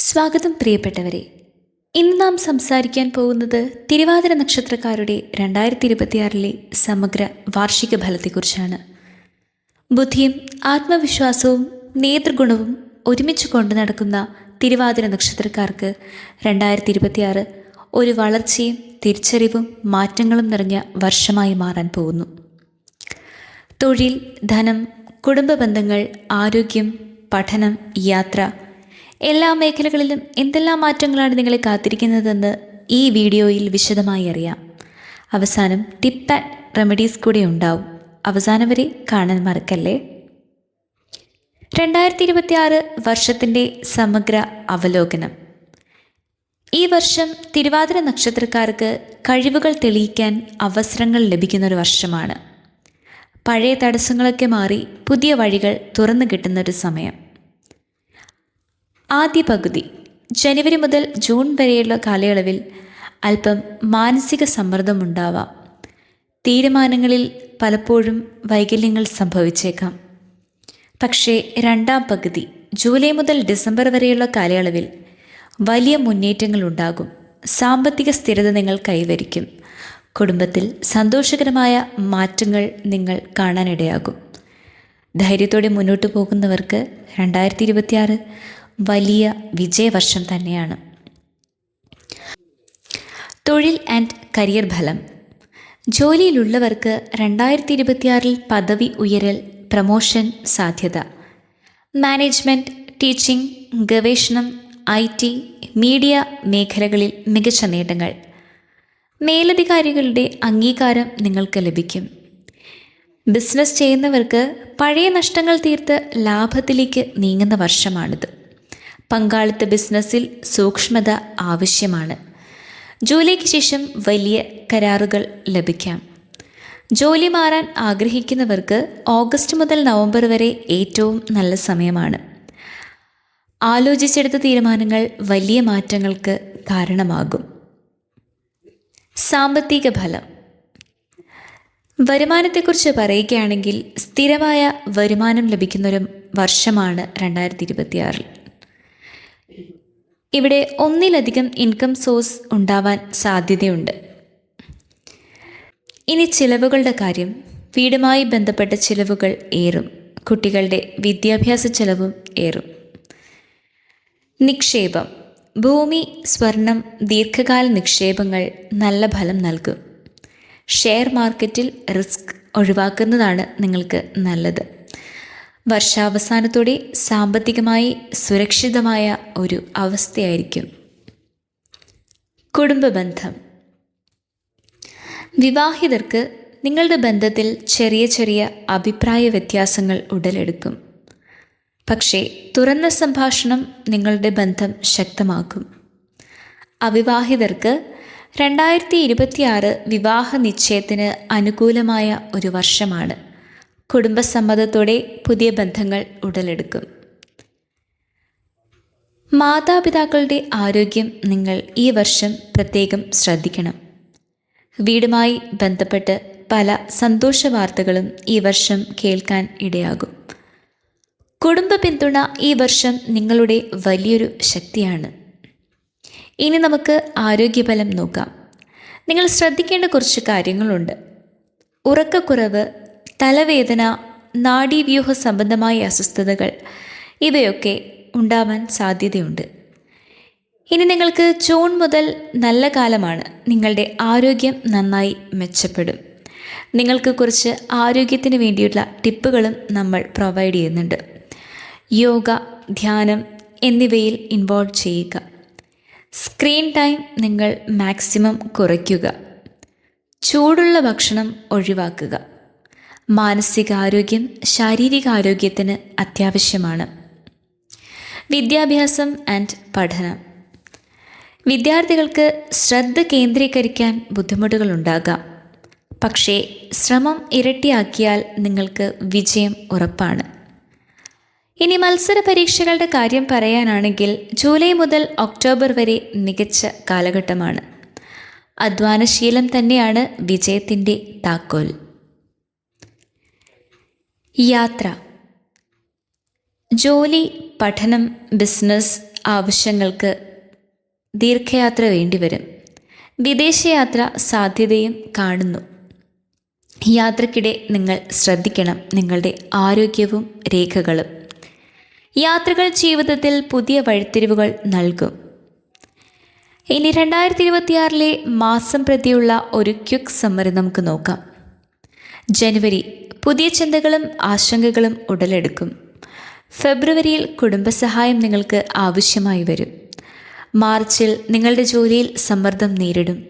സ്വാഗതം പ്രിയപ്പെട്ടവരെ. ഇന്ന് നാം സംസാരിക്കാൻ പോകുന്നത് തിരുവാതിര നക്ഷത്രക്കാരുടെ 2026 സമഗ്ര വാർഷിക ഫലത്തെക്കുറിച്ചാണ്. ബുദ്ധിയും ആത്മവിശ്വാസവും നേതൃഗുണവും ഒരുമിച്ച് കൊണ്ടു നടക്കുന്ന തിരുവാതിര നക്ഷത്രക്കാർക്ക് 2026 ഒരു വളർച്ചയും തിരിച്ചറിവും മാറ്റങ്ങളും നിറഞ്ഞ വർഷമായി മാറാൻ പോകുന്നു. തൊഴിൽ, ധനം, കുടുംബ ബന്ധങ്ങൾ, ആരോഗ്യം, പഠനം, യാത്ര, എല്ലാ മേഖലകളിലും എന്തെല്ലാം മാറ്റങ്ങളാണ് നിങ്ങളെ കാത്തിരിക്കുന്നതെന്ന് ഈ വീഡിയോയിൽ വിശദമായി അറിയാം. അവസാനം ടിപ്പ് ആൻഡ് റെമഡീസ് കൂടെ ഉണ്ടാവും. അവസാനം വരെ കാണാൻ മറക്കല്ലേ. 2026 വർഷത്തിൻ്റെ സമഗ്ര അവലോകനം. ഈ വർഷം തിരുവാതിര നക്ഷത്രക്കാർക്ക് കഴിവുകൾ തെളിയിക്കാൻ അവസരങ്ങൾ ലഭിക്കുന്നൊരു വർഷമാണ്. പഴയ തടസ്സങ്ങളൊക്കെ മാറി പുതിയ വഴികൾ തുറന്നു കിട്ടുന്നൊരു സമയം. ആദ്യ പകുതി ജനുവരി മുതൽ ജൂൺ വരെയുള്ള കാലയളവിൽ അല്പം മാനസിക സമ്മർദ്ദമുണ്ടാവാം. തീരുമാനങ്ങളിൽ പലപ്പോഴും വൈകല്യങ്ങൾ സംഭവിച്ചേക്കാം. പക്ഷേ രണ്ടാം പകുതി ജൂലൈ മുതൽ ഡിസംബർ വരെയുള്ള കാലയളവിൽ വലിയ മുന്നേറ്റങ്ങൾ ഉണ്ടാകും. സാമ്പത്തിക സ്ഥിരത നിങ്ങൾ കൈവരിക്കും. കുടുംബത്തിൽ സന്തോഷകരമായ മാറ്റങ്ങൾ നിങ്ങൾ കാണാനിടയാകും. ധൈര്യത്തോടെ മുന്നോട്ട് പോകുന്നവർക്ക് 2026 വലിയ വിജയവർഷം തന്നെയാണ്. തൊഴിൽ ആൻഡ് കരിയർ ഫലം. ജോലിയിലുള്ളവർക്ക് 2026 പദവി ഉയരൽ, പ്രമോഷൻ സാധ്യത. മാനേജ്മെൻറ്റ്, ടീച്ചിങ്, ഗവേഷണം, IT, മീഡിയ മേഖലകളിൽ മികച്ച നേട്ടങ്ങൾ. മേലധികാരികളുടെ അംഗീകാരം നിങ്ങൾക്ക് ലഭിക്കും. ബിസിനസ് ചെയ്യുന്നവർക്ക് പഴയ നഷ്ടങ്ങൾ തീർത്ത് ലാഭത്തിലേക്ക് നീങ്ങുന്ന വർഷമാണിത്. പങ്കാളിത്ത ബിസിനസ്സിൽ സൂക്ഷ്മത ആവശ്യമാണ്. ജൂലൈക്ക് ശേഷം വലിയ കരാറുകൾ ലഭിക്കാം. ജോലി മാറാൻ ആഗ്രഹിക്കുന്നവർക്ക് ഓഗസ്റ്റ് മുതൽ നവംബർ വരെ ഏറ്റവും നല്ല സമയമാണ്. ആലോചിച്ചെടുത്ത തീരുമാനങ്ങൾ വലിയ മാറ്റങ്ങൾക്ക് കാരണമാകും. സാമ്പത്തിക ഫലം. വരുമാനത്തെക്കുറിച്ച് പറയുകയാണെങ്കിൽ സ്ഥിരമായ വരുമാനം ലഭിക്കുന്നൊരു വർഷമാണ് 2026. ഇവിടെ ഒന്നിലധികം ഇൻകം സോഴ്സ് ഉണ്ടാവാൻ സാധ്യതയുണ്ട്. ഇനി ചിലവുകളുടെ കാര്യം. വീടുമായി ബന്ധപ്പെട്ട ചിലവുകൾ ഏറും. കുട്ടികളുടെ വിദ്യാഭ്യാസ ചെലവും ഏറും. നിക്ഷേപം. ഭൂമി, സ്വർണം, ദീർഘകാല നിക്ഷേപങ്ങൾ നല്ല ഫലം നൽകും. ഷെയർ മാർക്കറ്റിൽ റിസ്ക് ഒഴിവാക്കുന്നതാണ് നിങ്ങൾക്ക് നല്ലത്. വർഷാവസാനത്തോടെ സാമ്പത്തികമായി സുരക്ഷിതമായ ഒരു അവസ്ഥയായിരിക്കും. കുടുംബ ബന്ധം. വിവാഹിതർക്ക് നിങ്ങളുടെ ബന്ധത്തിൽ ചെറിയ ചെറിയ അഭിപ്രായ വ്യത്യാസങ്ങൾ ഉടലെടുക്കും. പക്ഷേ തുറന്ന സംഭാഷണം നിങ്ങളുടെ ബന്ധം ശക്തമാക്കും. അവിവാഹിതർക്ക് 2026 വിവാഹ നിശ്ചയത്തിന് അനുകൂലമായ ഒരു വർഷമാണ്. കുടുംബസമ്മതത്തോടെ പുതിയ ബന്ധങ്ങൾ ഉടലെടുക്കും. മാതാപിതാക്കളുടെ ആരോഗ്യം നിങ്ങൾ ഈ വർഷം പ്രത്യേകം ശ്രദ്ധിക്കണം. വീടുമായി ബന്ധപ്പെട്ട് പല സന്തോഷ വാർത്തകളും ഈ വർഷം കേൾക്കാൻ ഇടയാകും. കുടുംബ പിന്തുണ ഈ വർഷം നിങ്ങളുടെ വലിയൊരു ശക്തിയാണ്. ഇനി നമുക്ക് ആരോഗ്യഫലം നോക്കാം. നിങ്ങൾ ശ്രദ്ധിക്കേണ്ട കുറച്ച് കാര്യങ്ങളുണ്ട്. ഉറക്കക്കുറവ്, തലവേദന, നാഡീവ്യൂഹ സംബന്ധമായ അസ്വസ്ഥതകൾ ഇവയൊക്കെ ഉണ്ടാവാൻ സാധ്യതയുണ്ട്. ഇനി നിങ്ങൾക്ക് ജൂൺ മുതൽ നല്ല കാലമാണ്. നിങ്ങളുടെ ആരോഗ്യം നന്നായി മെച്ചപ്പെടും. നിങ്ങൾക്ക് കുറച്ച് ആരോഗ്യത്തിന് വേണ്ടിയുള്ള ടിപ്പുകളും നമ്മൾ പ്രൊവൈഡ് ചെയ്യുന്നുണ്ട്. യോഗ, ധ്യാനം എന്നിവയിൽ ഇൻവോൾവ് ചെയ്യുക. സ്ക്രീൻ ടൈം നിങ്ങൾ മാക്സിമം കുറയ്ക്കുക. ചൂടുള്ള ഭക്ഷണം ഒഴിവാക്കുക. മാനസികാരോഗ്യം ശാരീരികാരോഗ്യത്തിന് അത്യാവശ്യമാണ്. വിദ്യാഭ്യാസം ആൻഡ് പഠനം. വിദ്യാർത്ഥികൾക്ക് ശ്രദ്ധ കേന്ദ്രീകരിക്കാൻ ബുദ്ധിമുട്ടുകളുണ്ടാകാം. പക്ഷേ ശ്രമം ഇരട്ടിയാക്കിയാൽ നിങ്ങൾക്ക് വിജയം ഉറപ്പാണ്. ഇനി മത്സര പരീക്ഷകളുടെ കാര്യം പറയാനാണെങ്കിൽ ജൂലൈ മുതൽ ഒക്ടോബർ വരെ മികച്ച കാലഘട്ടമാണ്. അധ്വാനശീലം തന്നെയാണ് വിജയത്തിൻ്റെ താക്കോൽ. യാത്ര. ജോലി, പഠനം, ബിസിനസ്, ആവശ്യങ്ങൾക്ക് ദീർഘയാത്ര വേണ്ടിവരും. വിദേശയാത്ര സാധ്യതയും കാണുന്നു. യാത്രക്കിടെ നിങ്ങൾ ശ്രദ്ധിക്കണം നിങ്ങളുടെ ആരോഗ്യവും രേഖകളും. യാത്രകൾ ജീവിതത്തിൽ പുതിയ വഴിത്തിരിവുകൾ നൽകും. ഇനി 2026 മാസം പ്രതിയുള്ള ഒരു ക്വിക്ക് സമ്മറി നമുക്ക് നോക്കാം. ജനുവരി പുതിയ ചിന്തകളും ആശങ്കകളും ഉടലെടുക്കും. ഫെബ്രുവരിയിൽ കുടുംബസഹായം നിങ്ങൾക്ക് ആവശ്യമായി വരും. മാർച്ചിൽ നിങ്ങളുടെ ജോലിയിൽ സമ്മർദ്ദം നേരിടും.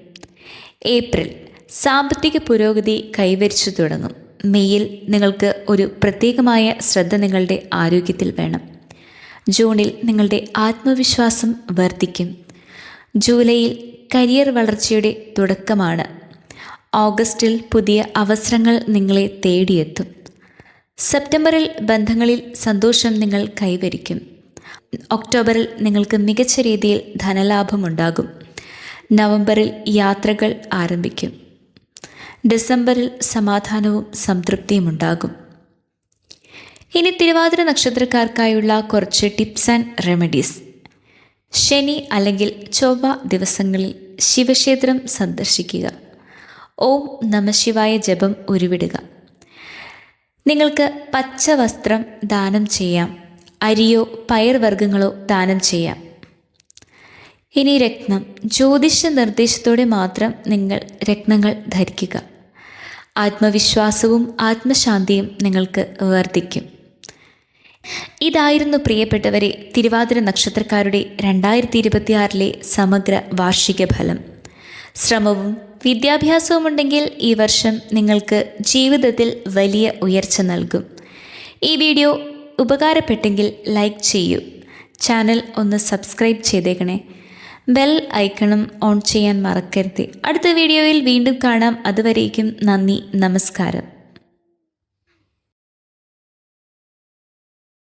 ഏപ്രിൽ സാമ്പത്തിക പുരോഗതി കൈവരിച്ചു തുടങ്ങും. മെയ്യിൽ നിങ്ങൾക്ക് ഒരു പ്രത്യേകമായ ശ്രദ്ധ നിങ്ങളുടെ ആരോഗ്യത്തിൽ വേണം. ജൂണിൽ നിങ്ങളുടെ ആത്മവിശ്വാസം വർദ്ധിക്കും. ജൂലൈയിൽ കരിയർ വളർച്ചയുടെ തുടക്കമാണ്. ഓഗസ്റ്റിൽ പുതിയ അവസരങ്ങൾ നിങ്ങളെ തേടിയെത്തും. സെപ്റ്റംബറിൽ ബന്ധങ്ങളിൽ സന്തോഷം നിങ്ങൾ കൈവരിക്കും. ഒക്ടോബറിൽ നിങ്ങൾക്ക് മികച്ച രീതിയിൽ ധനലാഭമുണ്ടാകും. നവംബറിൽ യാത്രകൾ ആരംഭിക്കും. ഡിസംബറിൽ സമാധാനവും സംതൃപ്തിയും ഉണ്ടാകും. ഇനി തിരുവാതിര നക്ഷത്രക്കാർക്കായുള്ള കുറച്ച് ടിപ്സ് ആൻഡ് റെമഡീസ്. ശനി അല്ലെങ്കിൽ ചൊവ്വ ദിവസങ്ങളിൽ ശിവക്ഷേത്രം സന്ദർശിക്കുക. ഓം നമഃശിവായ ജപം ഉരുവിടുക. നിങ്ങൾക്ക് പച്ച വസ്ത്രം ദാനം ചെയ്യാം. അരിയോ പയർവർഗ്ഗങ്ങളോ ദാനം ചെയ്യാം. ഇനി രത്നം. ജ്യോതിഷ നിർദ്ദേശത്തോടെ മാത്രം നിങ്ങൾ രത്നങ്ങൾ ധരിക്കുക. ആത്മവിശ്വാസവും ആത്മശാന്തിയും നിങ്ങൾക്ക് വർദ്ധിക്കും. ഇതായിരുന്നു പ്രിയപ്പെട്ടവരെ തിരുവാതിര നക്ഷത്രക്കാരുടെ 2026 സമഗ്ര വാർഷിക ഫലം. ശ്രമവും വിദ്യാഭ്യാസവും ഉണ്ടെങ്കിൽ ഈ വർഷം നിങ്ങൾക്ക് ജീവിതത്തിൽ വലിയ ഉയർച്ച നൽകും. ഈ വീഡിയോ ഉപകാരപ്പെട്ടെങ്കിൽ ലൈക്ക് ചെയ്യൂ. ചാനൽ ഒന്ന് സബ്സ്ക്രൈബ് ചെയ്തേക്കണേ. ബെൽ ഐക്കണും ഓൺ ചെയ്യാൻ മറക്കരുത്. അടുത്ത വീഡിയോയിൽ വീണ്ടും കാണാം. അതുവരേക്കും നന്ദി, നമസ്കാരം.